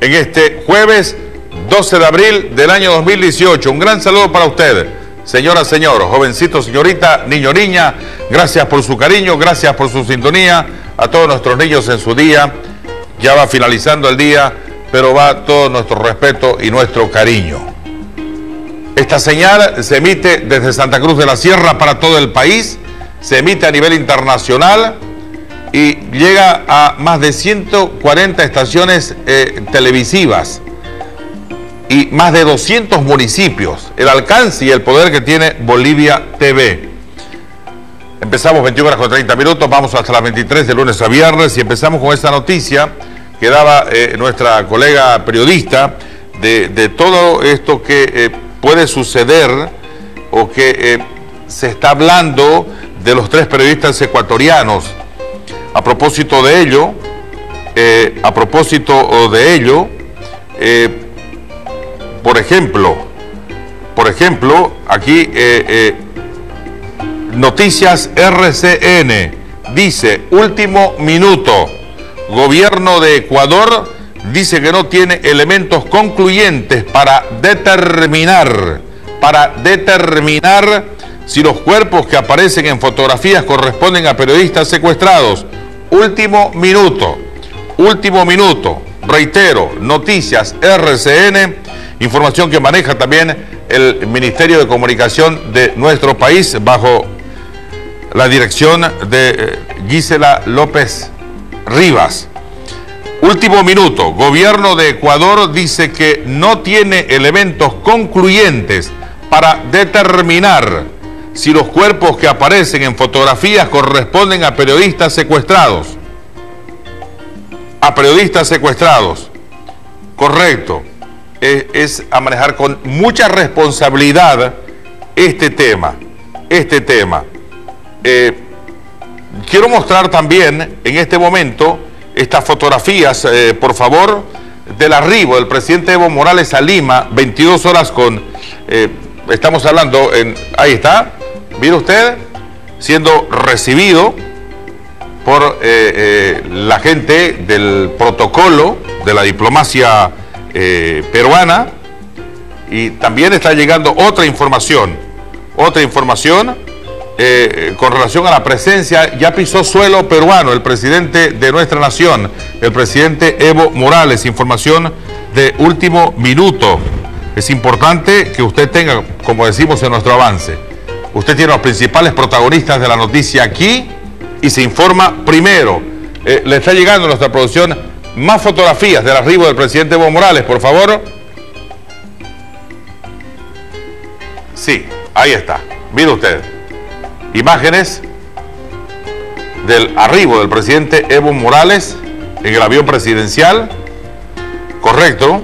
en este jueves 12 de abril del año 2018. Un gran saludo para usted, señora, señor, jovencito, señorita, niño, niña. Gracias por su cariño, gracias por su sintonía. A todos nuestros niños en su día. Ya va finalizando el día, pero va todo nuestro respeto y nuestro cariño. Esta señal se emite desde Santa Cruz de la Sierra para todo el país, se emite a nivel internacional y llega a más de 140 estaciones televisivas y más de 200 municipios. El alcance y el poder que tiene Bolivia TV. Empezamos 21 horas con 30 minutos, vamos hasta las 23 de lunes a viernes y empezamos con esta noticia que daba nuestra colega periodista de todo esto que puede suceder o que se está hablando de los tres periodistas ecuatorianos. A propósito de ello, por ejemplo, aquí Noticias RCN dice: último minuto, gobierno de Ecuador dice que no tiene elementos concluyentes para determinar si los cuerpos que aparecen en fotografías corresponden a periodistas secuestrados. Último minuto, reitero, Noticias RCN, información que maneja también el Ministerio de Comunicación de nuestro país bajo la dirección de Gisela López Rivas. Último minuto, gobierno de Ecuador dice que no tiene elementos concluyentes para determinar si los cuerpos que aparecen en fotografías corresponden a periodistas secuestrados. A periodistas secuestrados. Correcto. Es a manejar con mucha responsabilidad este tema. Quiero mostrar también en este momento estas fotografías, por favor, del arribo del presidente Evo Morales a Lima, 22 horas con... estamos hablando, ahí está, mire usted, siendo recibido por la gente del protocolo de la diplomacia peruana, y también está llegando otra información con relación a la presencia. Ya pisó suelo peruano el presidente de nuestra nación, el presidente Evo Morales. Información de último minuto. Es importante que usted tenga, como decimos en nuestro avance, usted tiene los principales protagonistas de la noticia aquí y se informa primero. Le está llegando a nuestra producción más fotografías del arribo del presidente Evo Morales, por favor. Sí, ahí está. Mire usted. Imágenes del arribo del presidente Evo Morales en el avión presidencial. Correcto.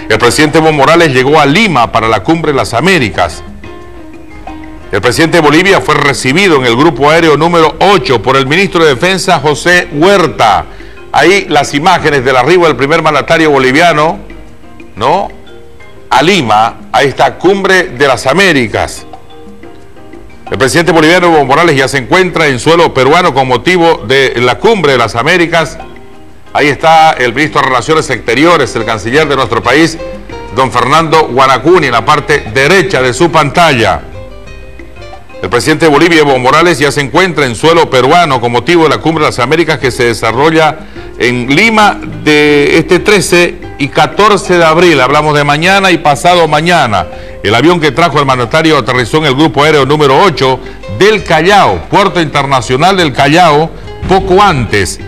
El presidente Evo Morales llegó a Lima para la Cumbre de las Américas. El presidente de Bolivia fue recibido en el grupo aéreo número 8 por el ministro de Defensa, José Huerta. Ahí las imágenes del arribo del primer mandatario boliviano, ¿no?, a Lima. Ahí está, Cumbre de las Américas. El presidente boliviano Evo Morales ya se encuentra en suelo peruano con motivo de la Cumbre de las Américas. Ahí está el ministro de Relaciones Exteriores, el canciller de nuestro país, don Fernando Guanacuni, en la parte derecha de su pantalla. El presidente de Bolivia, Evo Morales, ya se encuentra en suelo peruano con motivo de la Cumbre de las Américas que se desarrolla en Lima de este 13 y 14 de abril. Hablamos de mañana y pasado mañana. El avión que trajo el mandatario aterrizó en el grupo aéreo número 8 del Callao, Puerto Internacional del Callao, poco antes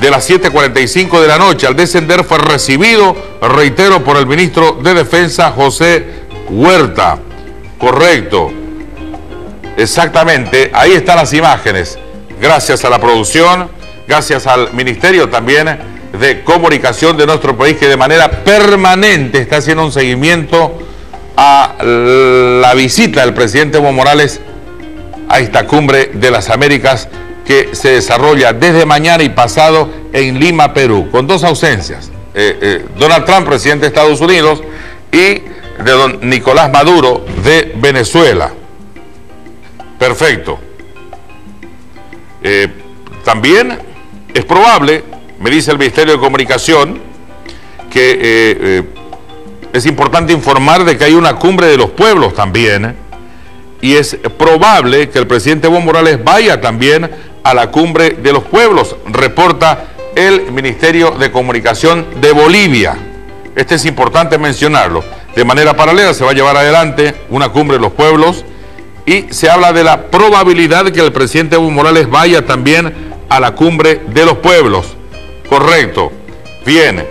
de las 7:45 de la noche. Al descender fue recibido, reitero, por el ministro de Defensa, José Huerta. Correcto. Exactamente, ahí están las imágenes. Gracias a la producción, gracias al Ministerio también de Comunicación de nuestro país, que de manera permanente está haciendo un seguimiento a la visita del presidente Evo Morales a esta Cumbre de las Américas que se desarrolla desde mañana y pasado en Lima, Perú, con dos ausencias. Donald Trump, presidente de Estados Unidos, y de don Nicolás Maduro de Venezuela. Perfecto. También es probable me dice el Ministerio de Comunicación que es importante informar de que hay una cumbre de los pueblos también, y es probable que el presidente Evo Morales vaya también a la cumbre de los pueblos, reporta el Ministerio de Comunicación de Bolivia. Este es importante mencionarlo. De manera paralela se va a llevar adelante una cumbre de los pueblos y se habla de la probabilidad de que el presidente Evo Morales vaya también a la cumbre de los pueblos. Correcto. Bien.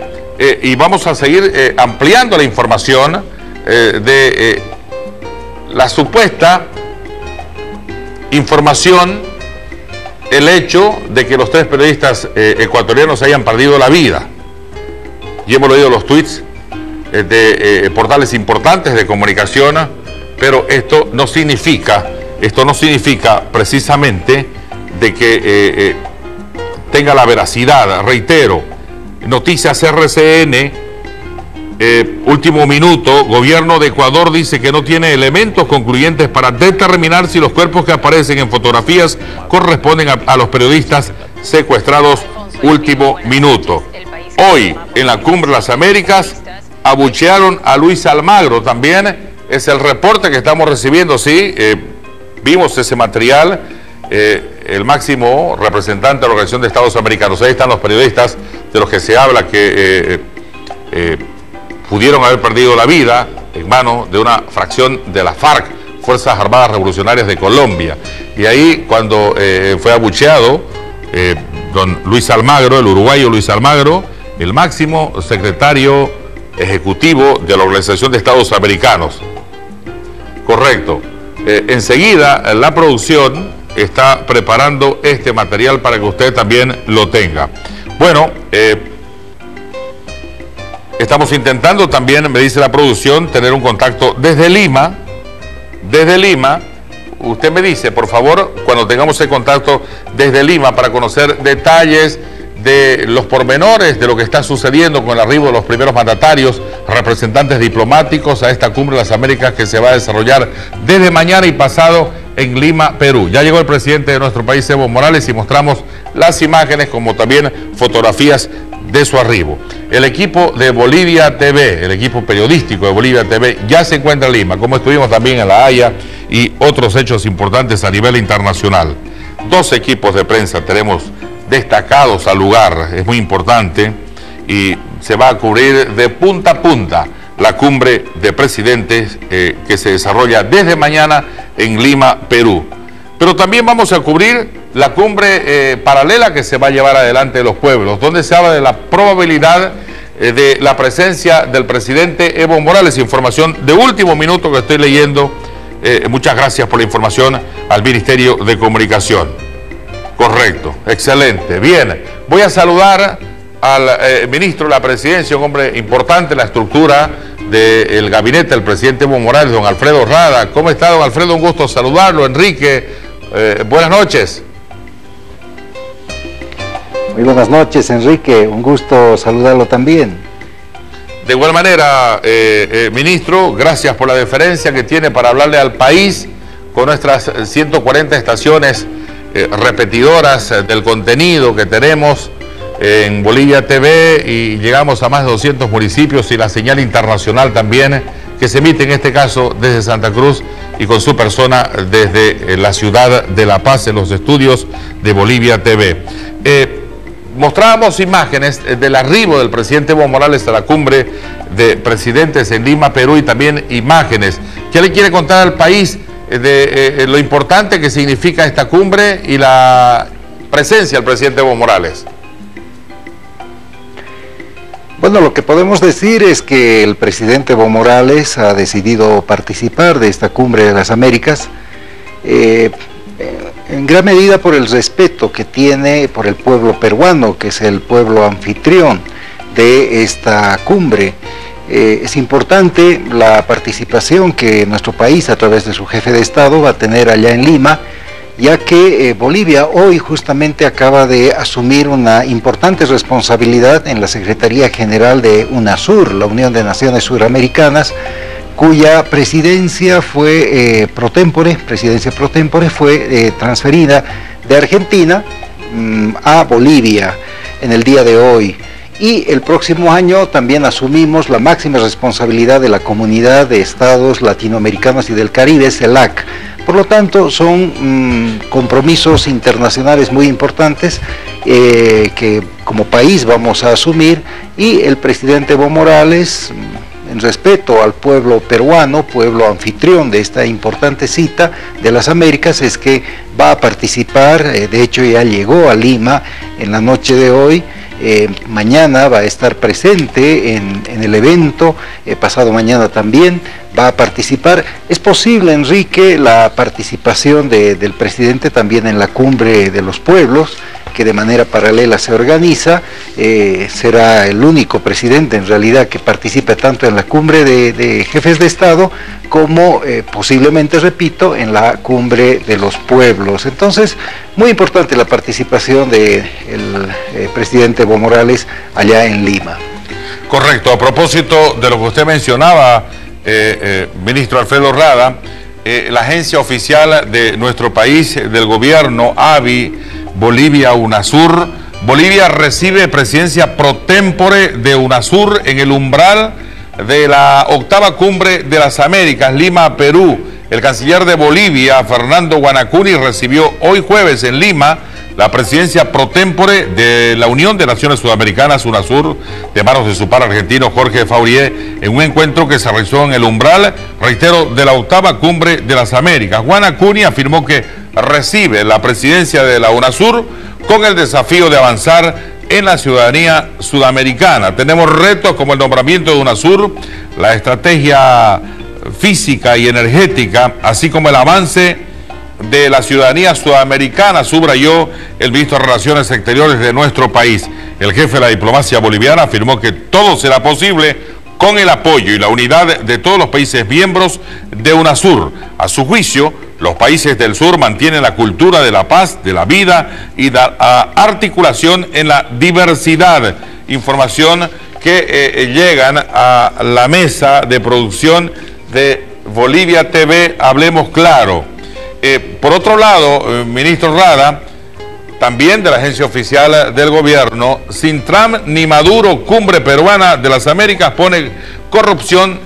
Y vamos a seguir ampliando la información de la supuesta información, el hecho de que los 3 periodistas ecuatorianos hayan perdido la vida. Y hemos leído los tweets de portales importantes de comunicación, pero esto no significa precisamente de que tenga la veracidad. Reitero, Noticias RCN, último minuto, gobierno de Ecuador dice que no tiene elementos concluyentes para determinar si los cuerpos que aparecen en fotografías corresponden a los periodistas secuestrados. Último minuto. Hoy, en la Cumbre de las Américas, abuchearon a Luis Almagro. También es el reporte que estamos recibiendo, sí, vimos ese material, el máximo representante de la Organización de Estados Americanos. Ahí están los periodistas de los que se habla que pudieron haber perdido la vida en manos de una fracción de la FARC, Fuerzas Armadas Revolucionarias de Colombia. Y ahí, cuando fue abucheado don Luis Almagro, el uruguayo Luis Almagro, el máximo secretario ejecutivo de la Organización de Estados Americanos. Correcto. Enseguida la producción está preparando este material para que usted también lo tenga. Bueno, estamos intentando también, me dice la producción, tener un contacto desde Lima. Desde Lima, usted me dice, por favor, cuando tengamos el contacto desde Lima para conocer detalles de los pormenores de lo que está sucediendo con el arribo de los primeros mandatarios, representantes diplomáticos a esta Cumbre de las Américas que se va a desarrollar desde mañana y pasado en Lima, Perú. Ya llegó el presidente de nuestro país, Evo Morales, y mostramos las imágenes como también fotografías de su arribo. El equipo de Bolivia TV, el equipo periodístico de Bolivia TV, ya se encuentra en Lima, como estuvimos también en La Haya y otros hechos importantes a nivel internacional. 2 equipos de prensa tenemos destacados al lugar, es muy importante, y se va a cubrir de punta a punta la cumbre de presidentes que se desarrolla desde mañana en Lima, Perú. Pero también vamos a cubrir la cumbre paralela que se va a llevar adelante de los pueblos, donde se habla de la probabilidad de la presencia del presidente Evo Morales. Información de último minuto que estoy leyendo. Muchas gracias por la información al Ministerio de Comunicación. Correcto, excelente. Bien, voy a saludar al ministro de la Presidencia, un hombre importante en la estructura del gabinete del presidente Evo Morales, don Alfredo Rada. ¿Cómo está, don Alfredo? Un gusto saludarlo. Enrique, buenas noches. Muy buenas noches, Enrique. Un gusto saludarlo también. De igual manera, ministro, gracias por la deferencia que tiene para hablarle al país con nuestras 140 estaciones repetidoras del contenido que tenemos en Bolivia TV, y llegamos a más de 200 municipios, y la señal internacional también que se emite en este caso desde Santa Cruz y con su persona desde la ciudad de La Paz en los estudios de Bolivia TV. Mostrábamos imágenes del arribo del presidente Evo Morales a la cumbre de presidentes en Lima, Perú, y también imágenes. ¿Qué le quiere contar al país de lo importante que significa esta cumbre y la presencia del presidente Evo Morales? Bueno, lo que podemos decir es que el presidente Evo Morales ha decidido participar de esta Cumbre de las Américas en gran medida por el respeto que tiene por el pueblo peruano, que es el pueblo anfitrión de esta cumbre. Es importante la participación que nuestro país, a través de su jefe de Estado, va a tener allá en Lima, ya que Bolivia hoy justamente acaba de asumir una importante responsabilidad en la Secretaría General de UNASUR, la Unión de Naciones Suramericanas, cuya presidencia fue presidencia pro tempore fue transferida de Argentina a Bolivia. en el día de hoy. Y el próximo año también asumimos la máxima responsabilidad de la Comunidad de Estados Latinoamericanos y del Caribe, CELAC. Por lo tanto, son compromisos internacionales muy importantes que como país vamos a asumir, y el presidente Evo Morales, en respeto al pueblo peruano, pueblo anfitrión de esta importante cita de las Américas, es que va a participar, de hecho ya llegó a Lima en la noche de hoy. Mañana va a estar presente en el evento, pasado mañana también va a participar. Es posible, Enrique, la participación del presidente también en la Cumbre de los Pueblos, que de manera paralela se organiza. Será el único presidente en realidad que participe tanto en la Cumbre de Jefes de Estado como posiblemente, repito, en la Cumbre de los Pueblos. Entonces, muy importante la participación del presidente Evo Morales allá en Lima. Correcto. A propósito de lo que usted mencionaba, ministro Alfredo Rada, la agencia oficial de nuestro país, del gobierno, ABI, Bolivia, UNASUR. Bolivia recibe presidencia pro tempore de UNASUR en el umbral de la 8ª Cumbre de las Américas, Lima, Perú. El canciller de Bolivia, Fernando Guanacuni, recibió hoy jueves en Lima la presidencia pro tempore de la Unión de Naciones Sudamericanas, UNASUR, de manos de su par argentino Jorge Faurier, en un encuentro que se realizó en el umbral, reitero, de la 8ª Cumbre de las Américas. Guanacuni afirmó que recibe la presidencia de la UNASUR con el desafío de avanzar en la ciudadanía sudamericana. Tenemos retos como el nombramiento de UNASUR, la estrategia física y energética, así como el avance de la ciudadanía sudamericana, subrayó el ministro de Relaciones Exteriores de nuestro país. El jefe de la diplomacia boliviana afirmó que todo será posible con el apoyo y la unidad de todos los países miembros de UNASUR. A su juicio, los países del sur mantienen la cultura de la paz, de la vida y de la articulación en la diversidad. Información que llegan a la mesa de producción de Bolivia TV, Hablemos Claro. Por otro lado, ministro Rada, también de la agencia oficial del gobierno, sin Trump ni Maduro, Cumbre Peruana de las Américas pone corrupción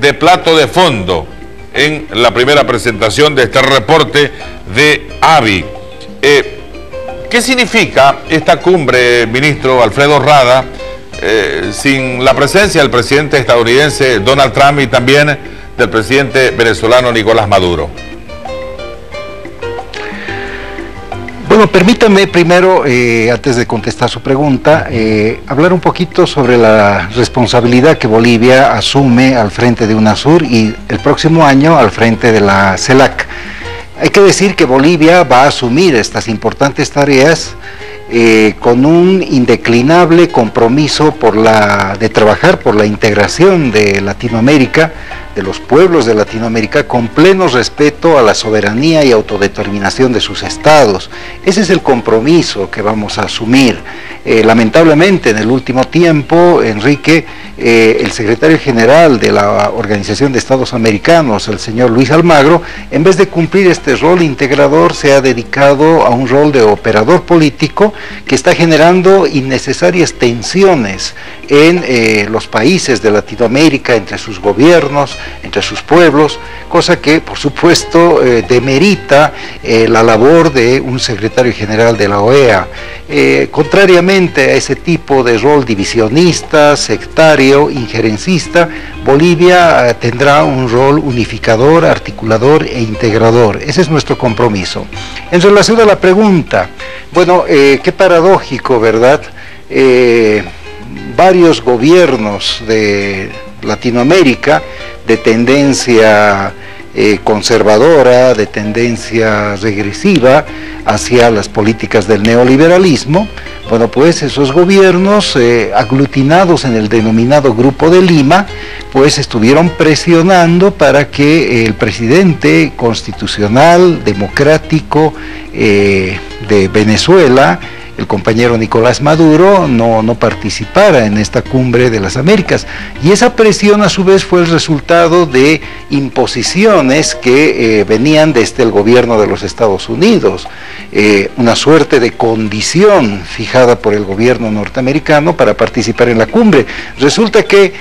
de plato de fondo en la primera presentación de este reporte de ABI. ¿Qué significa esta cumbre, ministro Alfredo Rada, sin la presencia del presidente estadounidense Donald Trump y también del presidente venezolano Nicolás Maduro? Bueno, permítame primero, antes de contestar su pregunta, hablar un poquito sobre la responsabilidad que Bolivia asume al frente de UNASUR y el próximo año al frente de la CELAC. Hay que decir que Bolivia va a asumir estas importantes tareas con un indeclinable compromiso de trabajar por la integración de Latinoamérica, de los pueblos de Latinoamérica, con pleno respeto a la soberanía y autodeterminación de sus estados. Ese es el compromiso que vamos a asumir. Lamentablemente, en el último tiempo, Enrique, el secretario general de la Organización de Estados Americanos, el señor Luis Almagro, en vez de cumplir este rol integrador, se ha dedicado a un rol de operador político que está generando innecesarias tensiones en los países de Latinoamérica, entre sus gobiernos, entre sus pueblos, cosa que por supuesto demerita la labor de un secretario general de la OEA. Contrariamente a ese tipo de rol divisionista, sectario, injerencista, Bolivia tendrá un rol unificador, articulador e integrador. Ese es nuestro compromiso. En relación a la pregunta, bueno, qué paradójico, ¿verdad? Varios gobiernos de Latinoamérica de tendencia conservadora, de tendencia regresiva hacia las políticas del neoliberalismo, bueno, pues esos gobiernos aglutinados en el denominado Grupo de Lima, pues estuvieron presionando para que el presidente constitucional, democrático de Venezuela, el compañero Nicolás Maduro no participara en esta cumbre de las Américas. Y esa presión a su vez fue el resultado de imposiciones que venían desde el gobierno de los Estados Unidos, una suerte de condición fijada por el gobierno norteamericano para participar en la cumbre. Resulta que,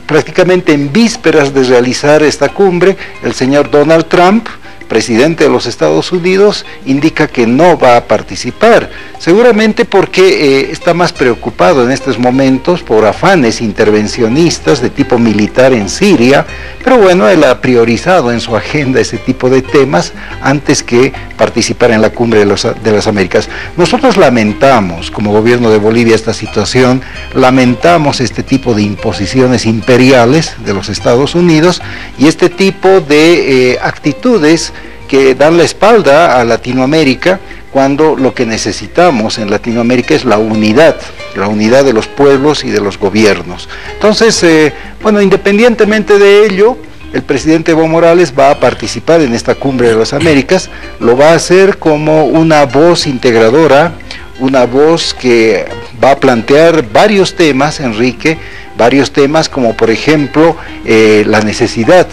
prácticamente en vísperas de realizar esta cumbre, el señor Donald Trump, presidente de los Estados Unidos, indica que no va a participar, seguramente porque está más preocupado en estos momentos por afanes intervencionistas de tipo militar en Siria, pero bueno, él ha priorizado en su agenda ese tipo de temas antes que participar en la cumbre de las Américas. Nosotros lamentamos, como gobierno de Bolivia, esta situación, lamentamos este tipo de imposiciones imperiales de los Estados Unidos y este tipo de actitudes que dan la espalda a Latinoamérica, cuando lo que necesitamos en Latinoamérica es la unidad de los pueblos y de los gobiernos. Entonces, independientemente de ello, el presidente Evo Morales va a participar en esta cumbre de las Américas, lo va a hacer como una voz integradora, una voz que va a plantear varios temas, Enrique, varios temas como por ejemplo la necesidad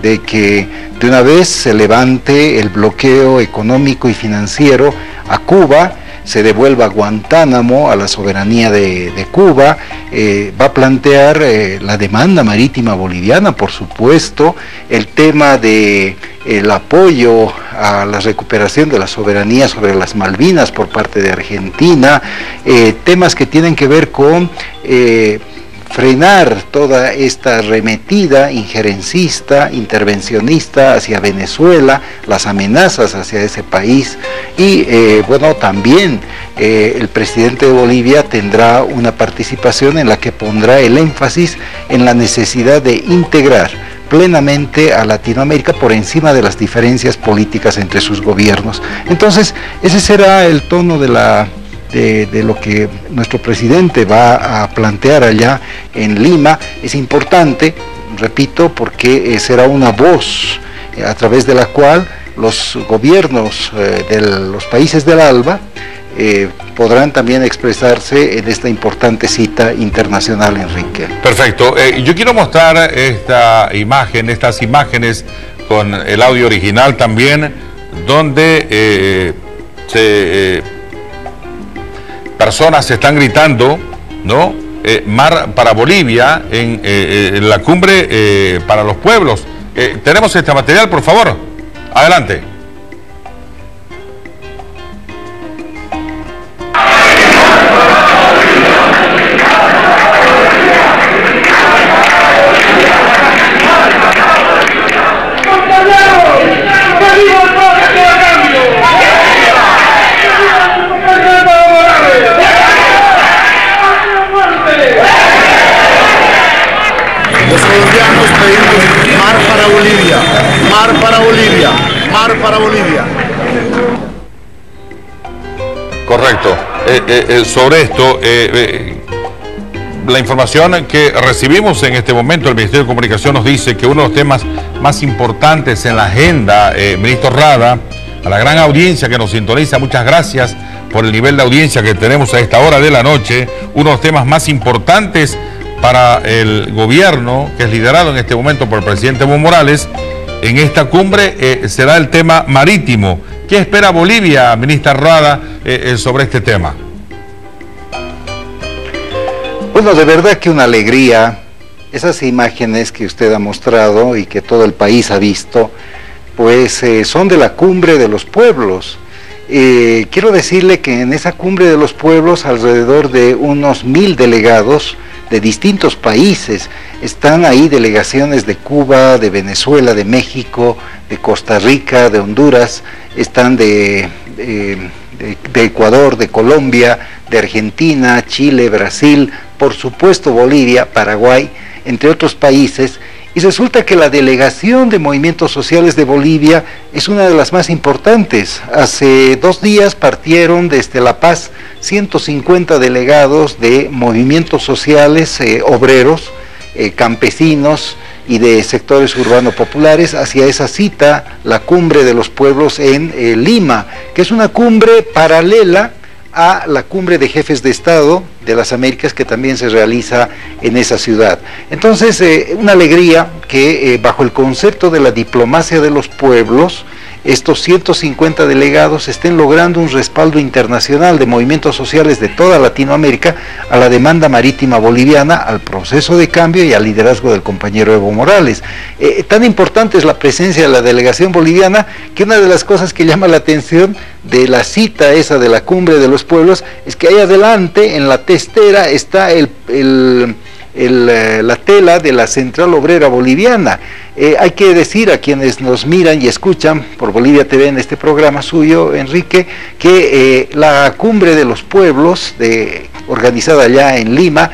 de que de una vez se levante el bloqueo económico y financiero a Cuba, se devuelva Guantánamo a la soberanía de Cuba, va a plantear la demanda marítima boliviana, por supuesto, el tema de el apoyo a la recuperación de la soberanía sobre las Malvinas por parte de Argentina, temas que tienen que ver con frenar toda esta arremetida injerencista, intervencionista hacia Venezuela, las amenazas hacia ese país y también el presidente de Bolivia tendrá una participación en la que pondrá el énfasis en la necesidad de integrar plenamente a Latinoamérica por encima de las diferencias políticas entre sus gobiernos. Entonces, ese será el tono de lo que nuestro presidente va a plantear allá en Lima. Es importante, repito, porque será una voz a través de la cual los gobiernos de los países del ALBA podrán también expresarse en esta importante cita internacional, Enrique. Perfecto. Yo quiero mostrar estas imágenes con el audio original también, donde personas están gritando, ¿no? Mar para Bolivia en la cumbre para los pueblos. Tenemos este material, por favor. Adelante. Los colombianos pedimos mar para Bolivia, mar para Bolivia, mar para Bolivia. Correcto. Sobre esto, la información que recibimos en este momento, el Ministerio de Comunicación nos dice que uno de los temas más importantes en la agenda, ministro Rada, a la gran audiencia que nos sintoniza, muchas gracias por el nivel de audiencia que tenemos a esta hora de la noche, uno de los temas más importantes para el gobierno, que es liderado en este momento por el presidente Evo Morales, en esta cumbre será el tema marítimo. ¿Qué espera Bolivia, ministra Rada, sobre este tema? Bueno, de verdad que una alegría. Esas imágenes que usted ha mostrado y que todo el país ha visto, pues son de la cumbre de los pueblos. Quiero decirle que en esa cumbre de los pueblos, alrededor de unos 1000 delegados de distintos países, están ahí delegaciones de Cuba, de Venezuela, de México, de Costa Rica, de Honduras, están de Ecuador, de Colombia, de Argentina, Chile, Brasil, por supuesto Bolivia, Paraguay, entre otros países. Y resulta que la delegación de movimientos sociales de Bolivia es una de las más importantes. Hace 2 días partieron desde La Paz 150 delegados de movimientos sociales, obreros, campesinos, y de sectores urbanos populares hacia esa cita, la Cumbre de los Pueblos en Lima, que es una cumbre paralela a la Cumbre de Jefes de Estado de las Américas, que también se realiza en esa ciudad. Entonces, una alegría que bajo el concepto de la diplomacia de los pueblos, estos 150 delegados estén logrando un respaldo internacional de movimientos sociales de toda Latinoamérica a la demanda marítima boliviana, al proceso de cambio y al liderazgo del compañero Evo Morales. Tan importante es la presencia de la delegación boliviana que una de las cosas que llama la atención de la cita esa de la Cumbre de los Pueblos es que ahí adelante en la testera está la tela de la Central Obrera Boliviana. Hay que decir a quienes nos miran y escuchan por Bolivia TV en este programa suyo, Enrique, que la Cumbre de los Pueblos, organizada allá en Lima,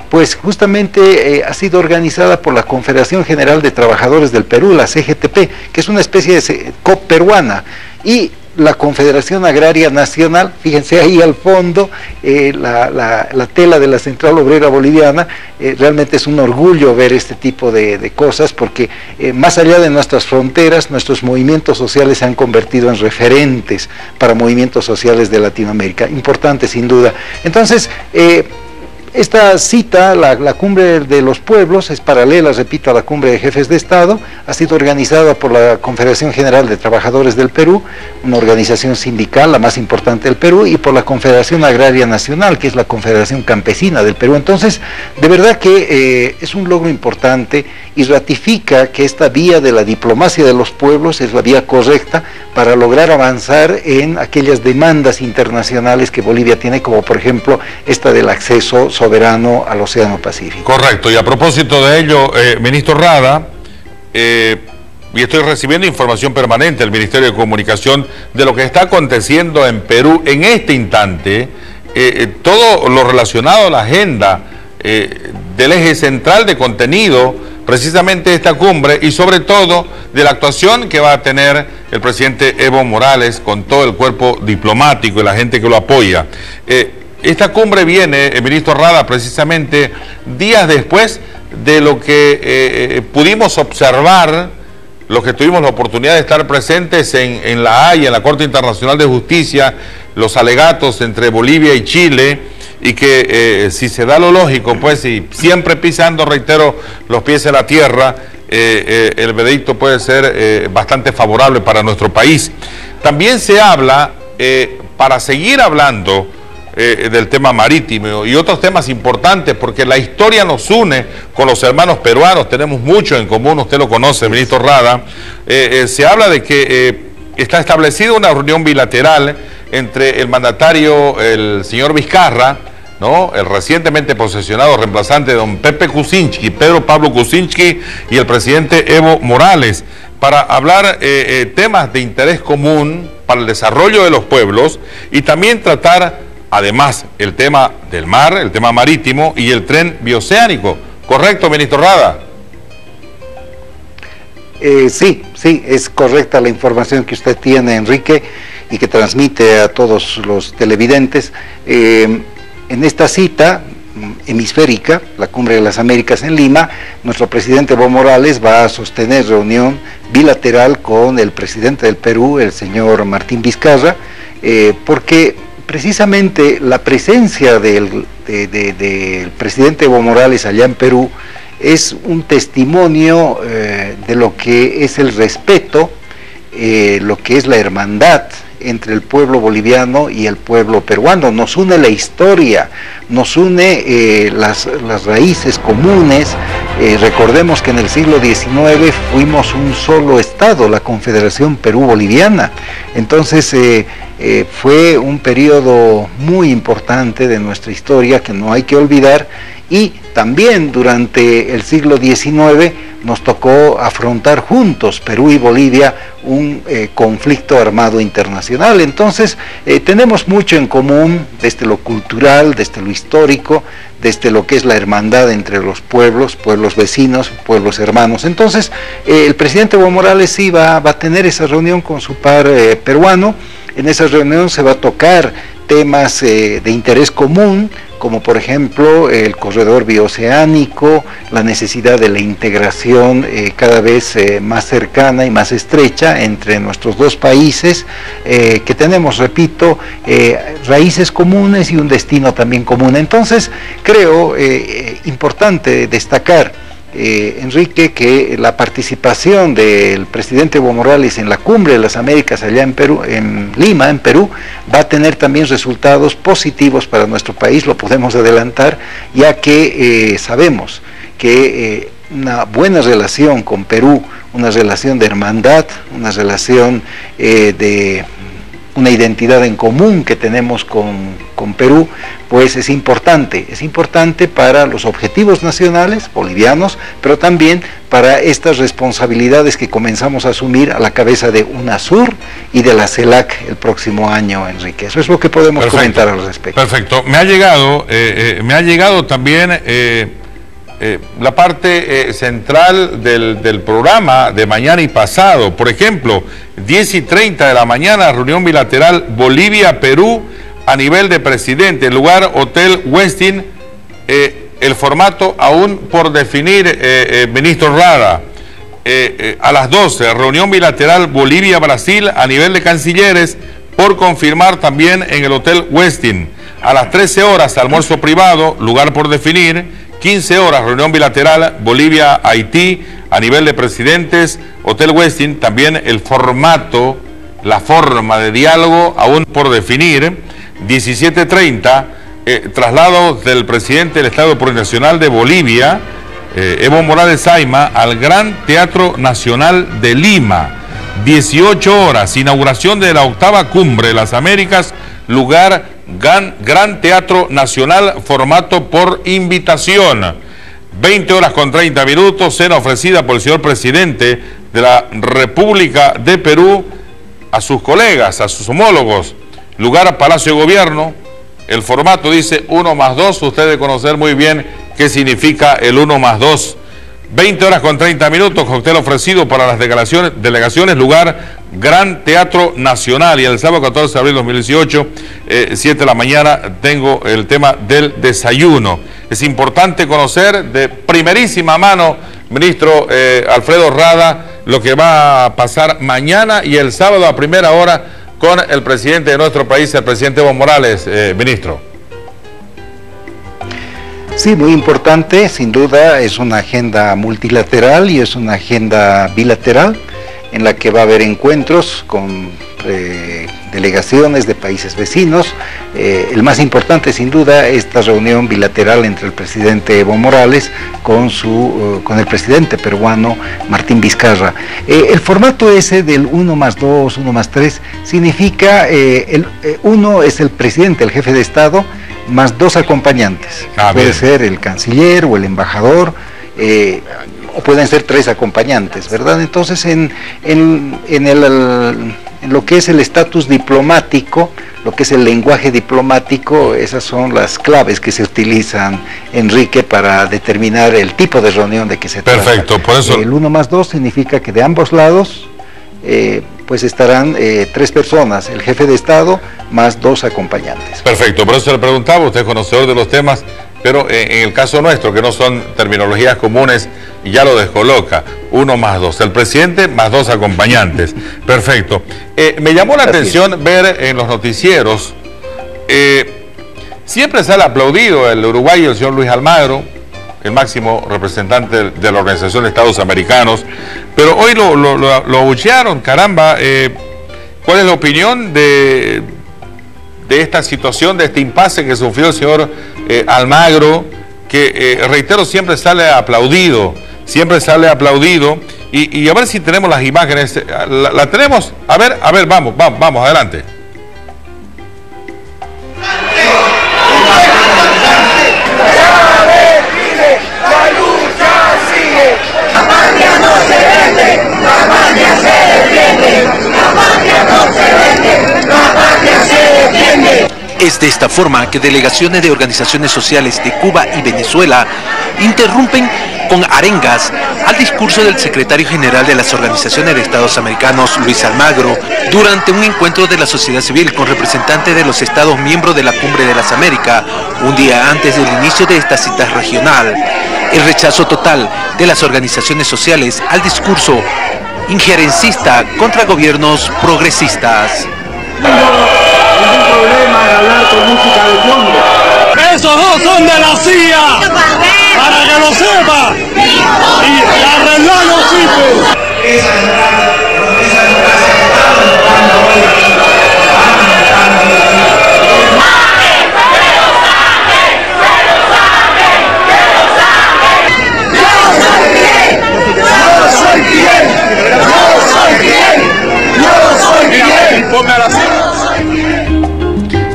pues justamente ha sido organizada por la Confederación General de Trabajadores del Perú, la CGTP, que es una especie de COP peruana, y la Confederación Agraria Nacional. Fíjense ahí al fondo, la tela de la Central Obrera Boliviana. Realmente es un orgullo ver este tipo de cosas, porque más allá de nuestras fronteras, nuestros movimientos sociales se han convertido en referentes para movimientos sociales de Latinoamérica, importante sin duda. Entonces, esta cita, la Cumbre de los Pueblos, es paralela, repito, a la Cumbre de Jefes de Estado. Ha sido organizada por la Confederación General de Trabajadores del Perú, una organización sindical, la más importante del Perú, y por la Confederación Agraria Nacional, que es la Confederación Campesina del Perú. Entonces, de verdad que es un logro importante y ratifica que esta vía de la diplomacia de los pueblos es la vía correcta para lograr avanzar en aquellas demandas internacionales que Bolivia tiene, como por ejemplo esta del acceso soberano al Océano Pacífico. Correcto, y a propósito de ello, ministro Rada, y estoy recibiendo información permanente del Ministerio de Comunicación de lo que está aconteciendo en Perú en este instante, todo lo relacionado a la agenda del eje central de contenido, precisamente esta cumbre, y sobre todo de la actuación que va a tener el presidente Evo Morales con todo el cuerpo diplomático y la gente que lo apoya. Esta cumbre viene, ministro Rada, precisamente días después de lo que pudimos observar, los que tuvimos la oportunidad de estar presentes en La Haya, en la Corte Internacional de Justicia, los alegatos entre Bolivia y Chile, y que si se da lo lógico, pues, y siempre pisando, reitero, los pies en la tierra, el veredicto puede ser bastante favorable para nuestro país. También se habla, para seguir hablando del tema marítimo y otros temas importantes, porque la historia nos une con los hermanos peruanos, tenemos mucho en común, usted lo conoce, ministro Rada. Se habla de que está establecida una reunión bilateral entre el mandatario, el señor Vizcarra, ¿no?, el recientemente posesionado reemplazante de don Pepe Kuczynski, Pedro Pablo Kuczynski, y el presidente Evo Morales, para hablar temas de interés común para el desarrollo de los pueblos, y también tratar además el tema del mar, el tema marítimo y el tren bioceánico. ¿Correcto, ministro Rada? Sí, es correcta la información que usted tiene, Enrique, y que transmite a todos los televidentes. En esta cita hemisférica, la Cumbre de las Américas en Lima, nuestro presidente Evo Morales va a sostener reunión bilateral con el presidente del Perú, el señor Martín Vizcarra, porque precisamente la presencia del presidente Evo Morales allá en Perú es un testimonio de lo que es el respeto, lo que es la hermandad entre el pueblo boliviano y el pueblo peruano. Nos une la historia, nos une las raíces comunes. Recordemos que en el siglo XIX fuimos un solo estado, la Confederación Perú-Boliviana. Entonces fue un periodo muy importante de nuestra historia que no hay que olvidar, y también durante el siglo XIX nos tocó afrontar juntos, Perú y Bolivia, un conflicto armado internacional. Entonces tenemos mucho en común, desde lo cultural, desde lo histórico, desde lo que es la hermandad entre los pueblos, pueblos vecinos, pueblos hermanos. Entonces el presidente Evo Morales sí va a tener esa reunión con su par peruano. En esa reunión se va a tocar temas de interés común, como por ejemplo el corredor bioceánico, la necesidad de la integración cada vez más cercana y más estrecha entre nuestros dos países, que tenemos, repito, raíces comunes y un destino también común. Entonces, creo importante destacar, Enrique, que la participación del presidente Evo Morales en la Cumbre de las Américas allá en Perú, en Lima, en Perú, va a tener también resultados positivos para nuestro país, lo podemos adelantar, ya que sabemos que una buena relación con Perú, una relación de hermandad, una relación de una identidad en común que tenemos con Perú, pues es importante para los objetivos nacionales bolivianos, pero también para estas responsabilidades que comenzamos a asumir a la cabeza de UNASUR y de la CELAC el próximo año, Enrique. Eso es lo que podemos comentar al respecto. Perfecto. Me ha llegado también la parte central del programa de mañana y pasado. Por ejemplo, 10:30 de la mañana, reunión bilateral Bolivia-Perú a nivel de presidente, lugar Hotel Westin, el formato aún por definir, ministro Rada. A las 12, reunión bilateral Bolivia-Brasil a nivel de cancilleres, por confirmar también en el Hotel Westin. A las 13 horas, almuerzo privado, lugar por definir. 15 horas, reunión bilateral Bolivia-Haití a nivel de presidentes, Hotel Westin, también el formato, la forma de diálogo aún por definir. 17:30, traslado del presidente del Estado Plurinacional de Bolivia, Evo Morales Saima, al Gran Teatro Nacional de Lima. 18 horas, inauguración de la 8ª Cumbre de las Américas, lugar Gran Teatro Nacional, formato por invitación. 20 horas con 30 minutos, cena ofrecida por el señor presidente de la República de Perú a sus colegas, a sus homólogos. Lugar Palacio de Gobierno. El formato dice 1+2, usted debe conocer muy bien qué significa el 1+2. 20 horas con 30 minutos, cóctel ofrecido para las delegaciones, lugar Gran Teatro Nacional. Y el sábado 14 de abril de 2018, 7 de la mañana, tengo el tema del desayuno. Es importante conocer de primerísima mano, ministro Alfredo Rada, lo que va a pasar mañana y el sábado a primera hora con el presidente de nuestro país, el presidente Evo Morales, ministro. Sí, muy importante, sin duda es una agenda multilateral y es una agenda bilateral en la que va a haber encuentros con delegaciones de países vecinos. El más importante, sin duda, esta reunión bilateral entre el presidente Evo Morales con el presidente peruano Martín Vizcarra. El formato ese del 1+2, 1+3, significa, uno es el presidente, el jefe de Estado, más 2 acompañantes. Puede ser el canciller o el embajador, o pueden ser 3 acompañantes, ¿verdad? Entonces, en lo que es el estatus diplomático, lo que es el lenguaje diplomático, esas son las claves que se utilizan, Enrique, para determinar el tipo de reunión de que se trata. Perfecto, por eso. El 1+2 significa que de ambos lados pues estarán 3 personas, el jefe de Estado más 2 acompañantes. Perfecto, por eso le preguntaba, usted es conocedor de los temas, pero en el caso nuestro, que no son terminologías comunes, ya lo descoloca, 1+2, el presidente más 2 acompañantes. Perfecto. Me llamó la atención ver en los noticieros, siempre sale aplaudido el uruguayo, el señor Luis Almagro, el máximo representante de la Organización de Estados Americanos, pero hoy lo abuchearon, caramba. ¿Cuál es la opinión de esta situación, de este impasse que sufrió el señor Almagro, que reitero, siempre sale aplaudido, y a ver si tenemos las imágenes? ¿La tenemos? A ver, vamos, adelante. Es de esta forma que delegaciones de organizaciones sociales de Cuba y Venezuela interrumpen con arengas al discurso del secretario general de las Organizaciones de Estados Americanos, Luis Almagro, durante un encuentro de la sociedad civil con representantes de los estados miembros de la Cumbre de las Américas, un día antes del inicio de esta cita regional. El rechazo total de las organizaciones sociales al discurso injerencista contra gobiernos progresistas. Ningún problema de hablar con música de fondo. Esos dos son de la CIA, para que lo sepa, y arreglar los sitios.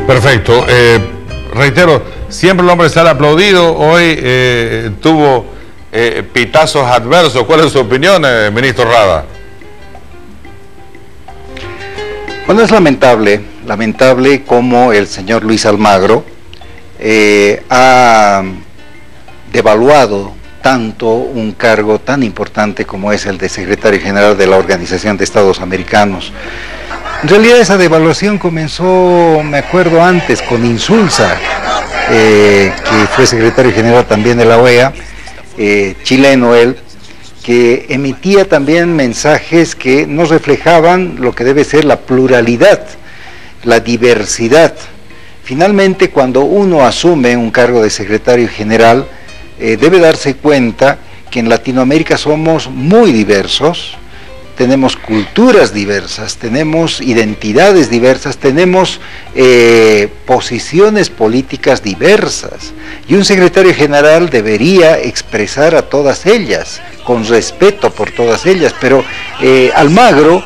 Perfecto. Reitero, siempre el hombre sale aplaudido. Hoy tuvo pitazos adversos. ¿Cuál es su opinión, ministro Rada? Bueno, es lamentable cómo el señor Luis Almagro ha devaluado tanto un cargo tan importante como es el de secretario general de la Organización de Estados Americanos. En realidad esa devaluación comenzó, me acuerdo antes, con Insulza, que fue secretario general también de la OEA, chileno él, que emitía también mensajes que no reflejaban lo que debe ser la pluralidad, la diversidad. Finalmente, cuando uno asume un cargo de secretario general, debe darse cuenta que en Latinoamérica somos muy diversos, tenemos culturas diversas, tenemos identidades diversas, tenemos posiciones políticas diversas, y un secretario general debería expresar a todas ellas, con respeto por todas ellas, pero Almagro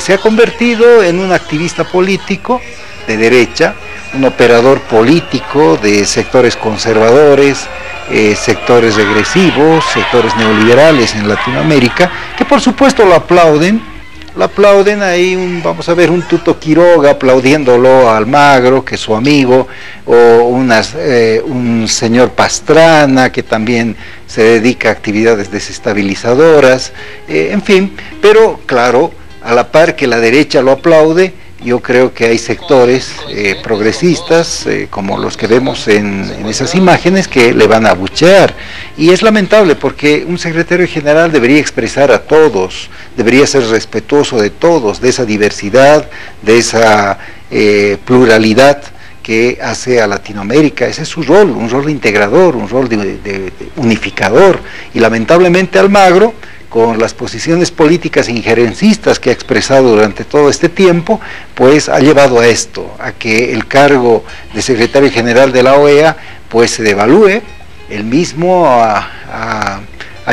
se ha convertido en un activista político de derecha, un operador político de sectores conservadores, sectores regresivos, sectores neoliberales en Latinoamérica, que por supuesto lo aplauden ahí, vamos a ver un Tuto Quiroga aplaudiéndolo a Almagro, que es su amigo, o un señor Pastrana, que también se dedica a actividades desestabilizadoras, en fin, pero claro, a la par que la derecha lo aplaude, yo creo que hay sectores progresistas, como los que vemos en esas imágenes, que le van a abuchear. Y es lamentable porque un secretario general debería expresar a todos, debería ser respetuoso de todos, de esa diversidad, de esa pluralidad que hace a Latinoamérica. Ese es su rol, un rol integrador, un rol de unificador. Y lamentablemente Almagro, con las posiciones políticas injerencistas que ha expresado durante todo este tiempo, pues ha llevado a esto, a que el cargo de secretario general de la OEA pues se devalúe. Él mismo ha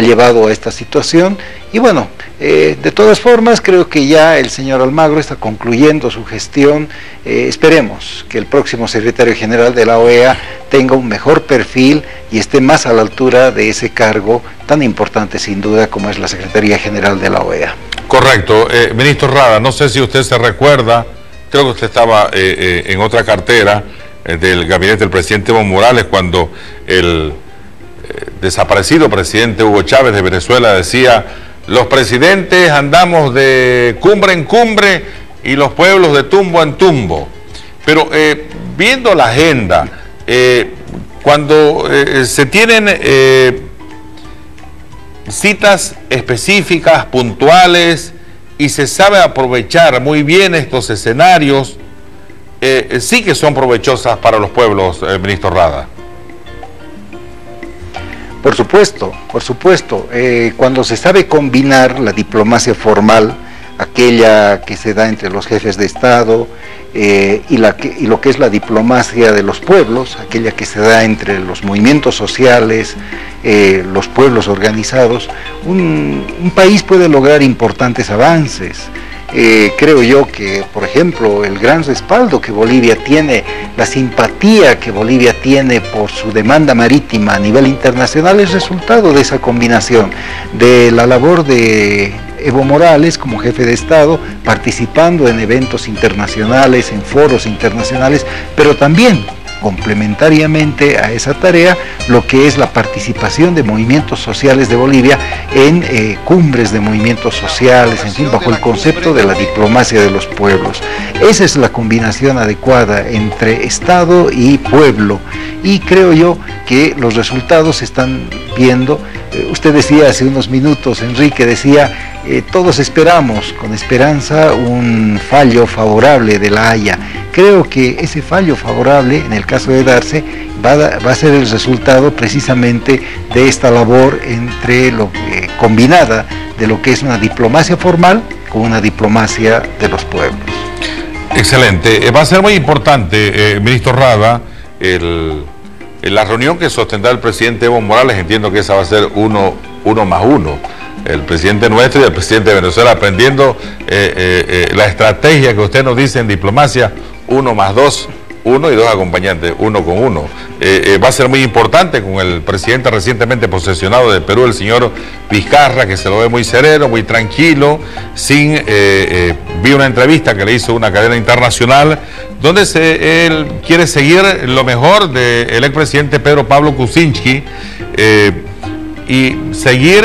llevado a esta situación, y bueno, de todas formas creo que ya el señor Almagro está concluyendo su gestión. Esperemos que el próximo secretario general de la OEA tenga un mejor perfil y esté más a la altura de ese cargo tan importante sin duda como es la Secretaría General de la OEA. Correcto. Ministro Rada, no sé si usted se recuerda, creo que usted estaba en otra cartera del gabinete del presidente Evo Morales cuando el desaparecido presidente Hugo Chávez de Venezuela decía: los presidentes andamos de cumbre en cumbre y los pueblos de tumbo en tumbo. Pero viendo la agenda, cuando se tienen citas específicas, puntuales, y se sabe aprovechar muy bien estos escenarios, sí que son provechosas para los pueblos, ministro Rada. Por supuesto, cuando se sabe combinar la diplomacia formal, aquella que se da entre los jefes de Estado, y lo que es la diplomacia de los pueblos, aquella que se da entre los movimientos sociales, los pueblos organizados, un país puede lograr importantes avances. Creo yo que, por ejemplo, el gran respaldo que Bolivia tiene, la simpatía que Bolivia tiene por su demanda marítima a nivel internacional es resultado de esa combinación, de la labor de Evo Morales como jefe de Estado, participando en eventos internacionales, en foros internacionales, pero también complementariamente a esa tarea lo que es la participación de movimientos sociales de Bolivia en cumbres de movimientos sociales, en fin, bajo el concepto de la diplomacia de los pueblos. Esa es la combinación adecuada entre Estado y pueblo, y creo yo que los resultados se están viendo. Usted decía hace unos minutos, Enrique decía, todos esperamos con esperanza un fallo favorable de La Haya. Creo que ese fallo favorable, en el caso de darse, va a ser el resultado precisamente de esta labor combinada de lo que es una diplomacia formal con una diplomacia de los pueblos. Excelente. Va a ser muy importante, ministro Rada, la reunión que sostendrá el presidente Evo Morales. Entiendo que esa va a ser uno más uno. El presidente nuestro y el presidente de Venezuela, aprendiendo la estrategia que usted nos dice en diplomacia, 1 más 2, 1 y 2 acompañantes, 1 con 1. Va a ser muy importante con el presidente recientemente posesionado de Perú, el señor Vizcarra, que se lo ve muy sereno, muy tranquilo, vi una entrevista que le hizo una cadena internacional, donde él quiere seguir lo mejor del expresidente Pedro Pablo Kuczynski, y seguir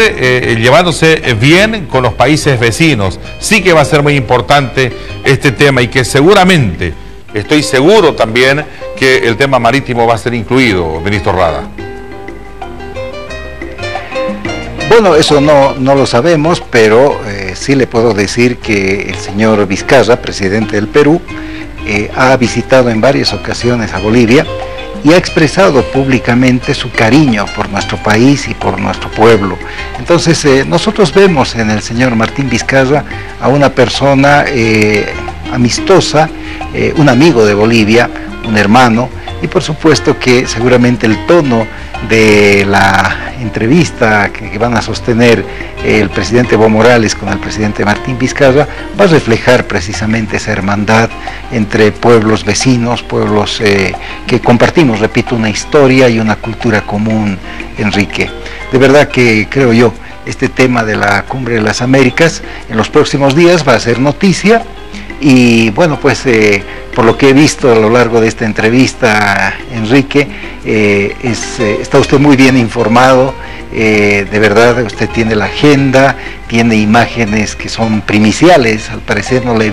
llevándose bien con los países vecinos. Sí que va a ser muy importante este tema, y que seguramente, estoy seguro también, que el tema marítimo va a ser incluido, ministro Rada. Bueno, eso no lo sabemos, pero sí le puedo decir que el señor Vizcarra, presidente del Perú, ha visitado en varias ocasiones a Bolivia y ha expresado públicamente su cariño por nuestro país y por nuestro pueblo. Entonces, nosotros vemos en el señor Martín Vizcarra a una persona amistosa, un amigo de Bolivia, un hermano, y por supuesto que seguramente el tono de la entrevista que van a sostener el presidente Evo Morales con el presidente Martín Vizcarra va a reflejar precisamente esa hermandad entre pueblos vecinos, pueblos que compartimos, repito, una historia y una cultura común, Enrique. De verdad que creo yo, este tema de la Cumbre de las Américas en los próximos días va a ser noticia. Y bueno, pues por lo que he visto a lo largo de esta entrevista, Enrique, está usted muy bien informado, de verdad usted tiene la agenda, tiene imágenes que son primiciales, al parecer no las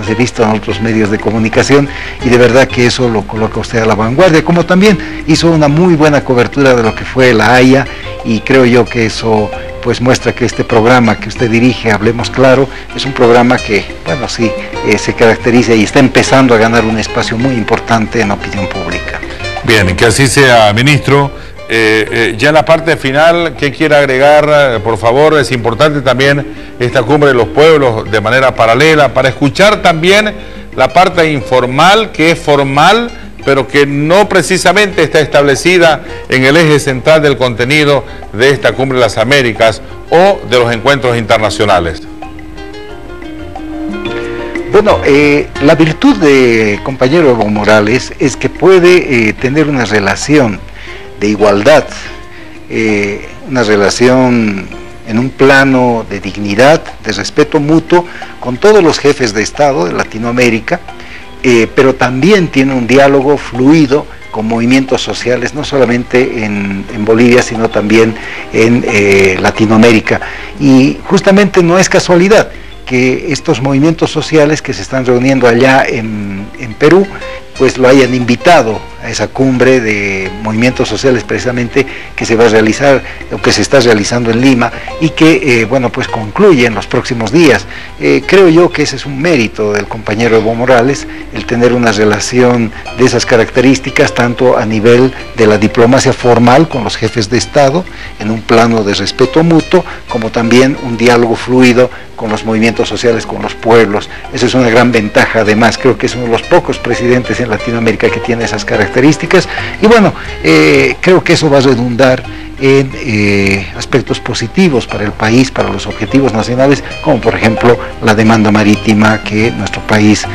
he visto en otros medios de comunicación, y de verdad que eso lo coloca usted a la vanguardia, como también hizo una muy buena cobertura de lo que fue La Haya, y creo yo que eso pues muestra que este programa que usted dirige, Hablemos Claro, es un programa que, bueno, sí, se caracteriza y está empezando a ganar un espacio muy importante en la opinión pública. Bien, que así sea, ministro. Ya en la parte final, ¿qué quiere agregar? Por favor, es importante también esta Cumbre de los Pueblos de manera paralela, para escuchar también la parte informal, que es formal, pero que no precisamente está establecida en el eje central del contenido de esta Cumbre de las Américas o de los encuentros internacionales. Bueno, la virtud de compañero Evo Morales es que puede tener una relación de igualdad, una relación en un plano de dignidad, de respeto mutuo con todos los jefes de Estado de Latinoamérica, pero también tiene un diálogo fluido con movimientos sociales, no solamente en Bolivia, sino también en Latinoamérica. Y justamente no es casualidad que estos movimientos sociales que se están reuniendo allá en Perú, pues lo hayan invitado a esa cumbre de movimientos sociales precisamente que se va a realizar, o que se está realizando en Lima, y que, bueno, pues concluye en los próximos días. Creo yo que ese es un mérito del compañero Evo Morales, el tener una relación de esas características, tanto a nivel de la diplomacia formal con los jefes de Estado, en un plano de respeto mutuo, como también un diálogo fluido con los movimientos sociales, con los pueblos. Esa es una gran ventaja. Además, creo que es uno de los pocos presidentes en Latinoamérica que tiene esas características, y bueno, creo que eso va a redundar en aspectos positivos para el país, para los objetivos nacionales, como por ejemplo la demanda marítima que nuestro país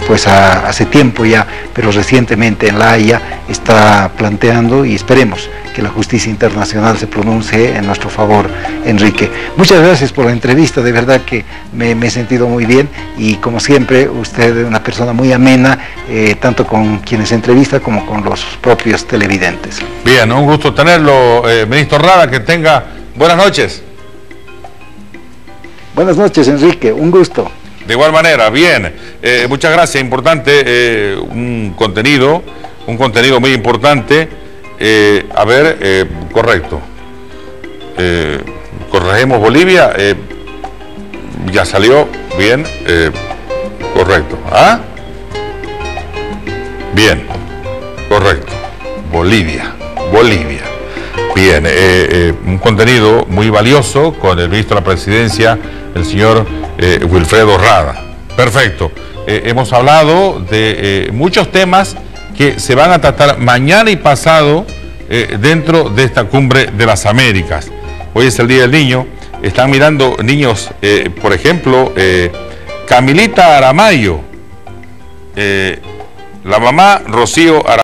pues hace tiempo ya, pero recientemente en La Haya está planteando, y esperemos que la justicia internacional se pronuncie en nuestro favor, Enrique. Muchas gracias por la entrevista, de verdad que me he sentido muy bien, y como siempre usted es una persona muy amena, tanto con quienes entrevista como con los propios televidentes. Bien, un gusto tenerlo, ministro Rada, que tenga buenas noches. Buenas noches, Enrique, un gusto. De igual manera, bien, muchas gracias, importante, un contenido muy importante. Correcto. Corregimos Bolivia, ya salió, bien, correcto. ¿Ah? Bien, correcto. Bolivia. Bien, un contenido muy valioso con el ministro de la Presidencia, el señor Wilfredo Rada. Perfecto. Hemos hablado de muchos temas que se van a tratar mañana y pasado dentro de esta cumbre de las Américas. Hoy es el Día del Niño. Están mirando niños, por ejemplo, Camilita Aramayo, la mamá Rocío Aramayo.